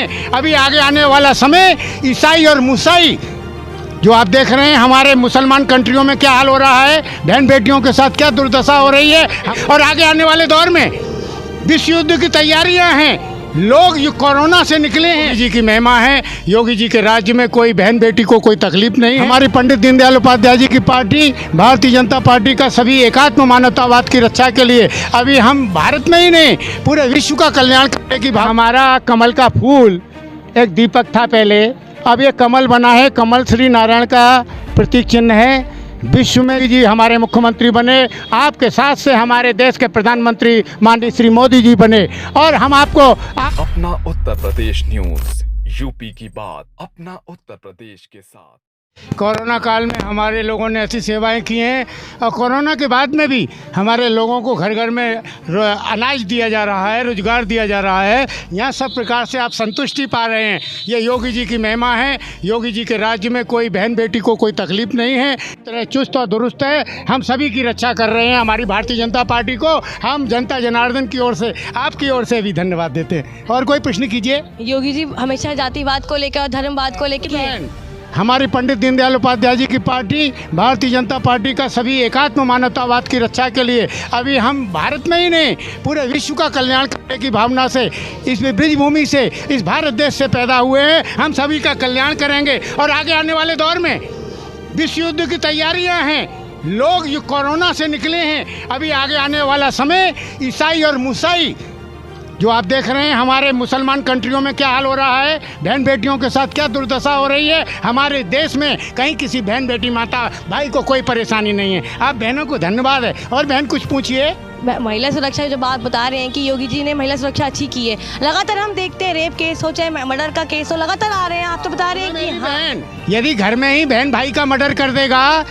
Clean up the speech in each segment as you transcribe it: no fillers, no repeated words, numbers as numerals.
हैं। अभी आगे आने वाला समय ईसाई और मूसाई जो आप देख रहे हैं हमारे मुसलमान कंट्रियों में क्या हाल हो रहा है, बहन बेटियों के साथ क्या दुर्दशा हो रही है, और आगे आने वाले दौर में विश्व युद्ध की तैयारियां हैं। लोग जो कोरोना से निकले हैं, योगी जी की महिमा है। योगी जी के राज्य में कोई बहन बेटी को कोई तकलीफ नहीं है। हमारी पंडित दीनदयाल उपाध्याय जी की पार्टी भारतीय जनता पार्टी का सभी एकात्म मानवतावाद की रक्षा के लिए अभी हम भारत में ही नहीं पूरे विश्व का कल्याण करने की हमारा कमल का फूल एक दीपक था पहले, अब ये कमल बना है। कमल श्री नारायण का प्रतीक चिन्ह है। विश्व में जी हमारे मुख्यमंत्री बने, आपके साथ से हमारे देश के प्रधानमंत्री माननीय श्री मोदी जी बने, और हम आपको अपना उत्तर प्रदेश न्यूज़, यूपी की बात अपना उत्तर प्रदेश के साथ। कोरोना काल में हमारे लोगों ने ऐसी सेवाएं की हैं, और कोरोना के बाद में भी हमारे लोगों को घर घर में अनाज दिया जा रहा है, रोजगार दिया जा रहा है। यहाँ सब प्रकार से आप संतुष्टि पा रहे हैं। ये योगी जी की महिमा है। योगी जी के राज्य में कोई बहन बेटी को कोई तकलीफ नहीं है, इतने चुस्त और दुरुस्त है। हम सभी की रक्षा कर रहे हैं। हमारी भारतीय जनता पार्टी को हम जनता जनार्दन की ओर से, आपकी ओर से भी धन्यवाद देते हैं। और कोई प्रश्न कीजिए। योगी जी हमेशा जातिवाद को लेकर और धर्मवाद को लेकर हमारी पंडित दीनदयाल उपाध्याय जी की पार्टी भारतीय जनता पार्टी का सभी एकात्म मानवतावाद की रक्षा के लिए अभी हम भारत में ही नहीं पूरे विश्व का कल्याण करने की भावना से इस ब्रिजभूमि से, इस भारत देश से पैदा हुए हैं। हम सभी का कल्याण करेंगे, और आगे आने वाले दौर में विश्व युद्ध की तैयारियां हैं। लोग जो कोरोना से निकले हैं, अभी आगे आने वाला समय ईसाई और मूसाई जो आप देख रहे हैं हमारे मुसलमान कंट्रियों में क्या हाल हो रहा है, बहन बेटियों के साथ क्या दुर्दशा हो रही है। हमारे देश में कहीं किसी बहन बेटी माता भाई को कोई परेशानी नहीं है। आप बहनों को धन्यवाद है। और बहन कुछ पूछिए। महिला सुरक्षा की जो बात बता रहे हैं कि योगी जी ने महिला सुरक्षा अच्छी की है। लगातार हम देखते हैं रेप केस हो चाहे मर्डर का केस हो, लगातार आ रहे हैं। आप तो बता रहे हैं कि बहन यदि घर में ही बहन भाई का मर्डर कर देगा,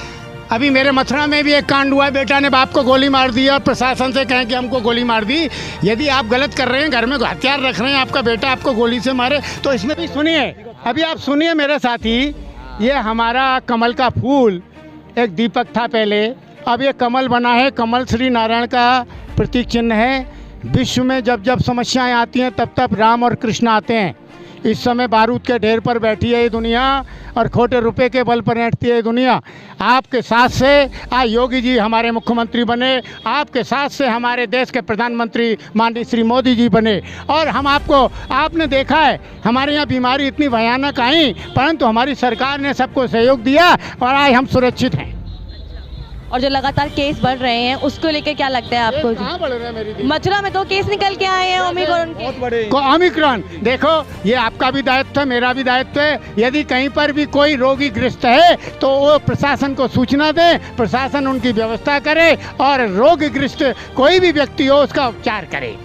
अभी मेरे मथुरा में भी एक कांड हुआ है, बेटा ने बाप को गोली मार दी और प्रशासन से कहें कि हमको गोली मार दी। यदि आप गलत कर रहे हैं, घर में हथियार रख रहे हैं, आपका बेटा आपको गोली से मारे, तो इसमें भी सुनिए। अभी आप सुनिए मेरे साथी, ये हमारा कमल का फूल एक दीपक था पहले, अब ये कमल बना है। कमल श्री नारायण का प्रतीक चिन्ह है। विश्व में जब जब समस्याएं आती हैं तब तब राम और कृष्ण आते हैं। इस समय बारूद के ढेर पर बैठी है ये दुनिया, और खोटे रुपए के बल पर बैठती है ये दुनिया। आपके साथ से योगी जी हमारे मुख्यमंत्री बने, आपके साथ से हमारे देश के प्रधानमंत्री माननीय श्री मोदी जी बने, और हम आपने देखा है हमारे यहाँ बीमारी इतनी भयानक आई, परंतु हमारी सरकार ने सबको सहयोग दिया और आज हम सुरक्षित हैं। और जो लगातार केस बढ़ रहे हैं उसको लेकर क्या लगता है आपको? कहाँ बढ़ रहे हैं मेरी मथुरा में तो केस निकल के आए हैं ओमिक्रॉन के। ओमिक्रॉन देखो, ये आपका भी दायित्व है, मेरा भी दायित्व है। यदि कहीं पर भी कोई रोगी ग्रस्त है तो वो प्रशासन को सूचना दे, प्रशासन उनकी व्यवस्था करे, और रोगग्रस्त कोई भी व्यक्ति हो उसका उपचार करे।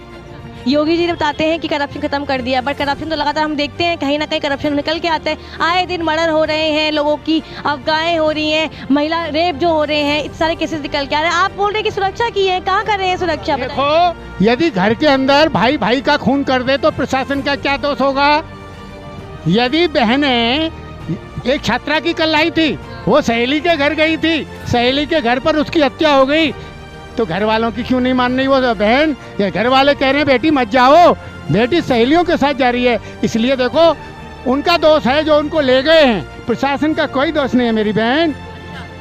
योगी जी बताते हैं कि करप्शन खत्म कर दिया, बट करप्शन तो लगातार हम देखते हैं, कहीं ना कहीं करप्शन निकल के आता है। आए दिन मर्डर हो रहे हैं, लोगों की अफवाहें हो रही हैं, महिला रेप जो हो रहे हैं, इतने सारे केसेस निकल के आ रहे हैं। आप बोल रहे हैं कि सुरक्षा की है, कहाँ कर रहे हैं सुरक्षा? देखो, यदि घर के अंदर भाई भाई का खून कर दे तो प्रशासन का क्या दोष होगा? यदि बहनें, एक छात्रा की कल आई थी, वो सहेली के घर गई थी, सहेली के घर पर उसकी हत्या हो गई, तो घर वालों की क्यों नहीं मान रही वो बहन? या घर वाले कह रहे हैं बेटी मत जाओ, बेटी सहेलियों के साथ जा रही है। इसलिए देखो, उनका दोष है जो उनको ले गए हैं, प्रशासन का कोई दोष नहीं है मेरी बहन।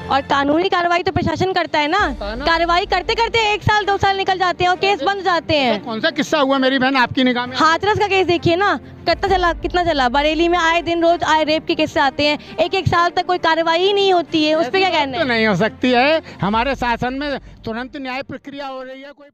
और कानूनी कार्रवाई तो प्रशासन करता है ना, कार्रवाई करते करते 1 साल 2 साल निकल जाते हैं और केस बन जाते हैं। कौन सा किस्सा हुआ मेरी बहन आपकी निगाह में? हाथरस का केस देखिए ना, कितना चला। बरेली में आए दिन रोज रेप के केस आते हैं, 1 साल तक कोई कार्रवाई ही नहीं होती है। उस पर क्या कहना है? तो नहीं हो सकती है, हमारे शासन में तुरंत न्याय प्रक्रिया हो रही है। कोई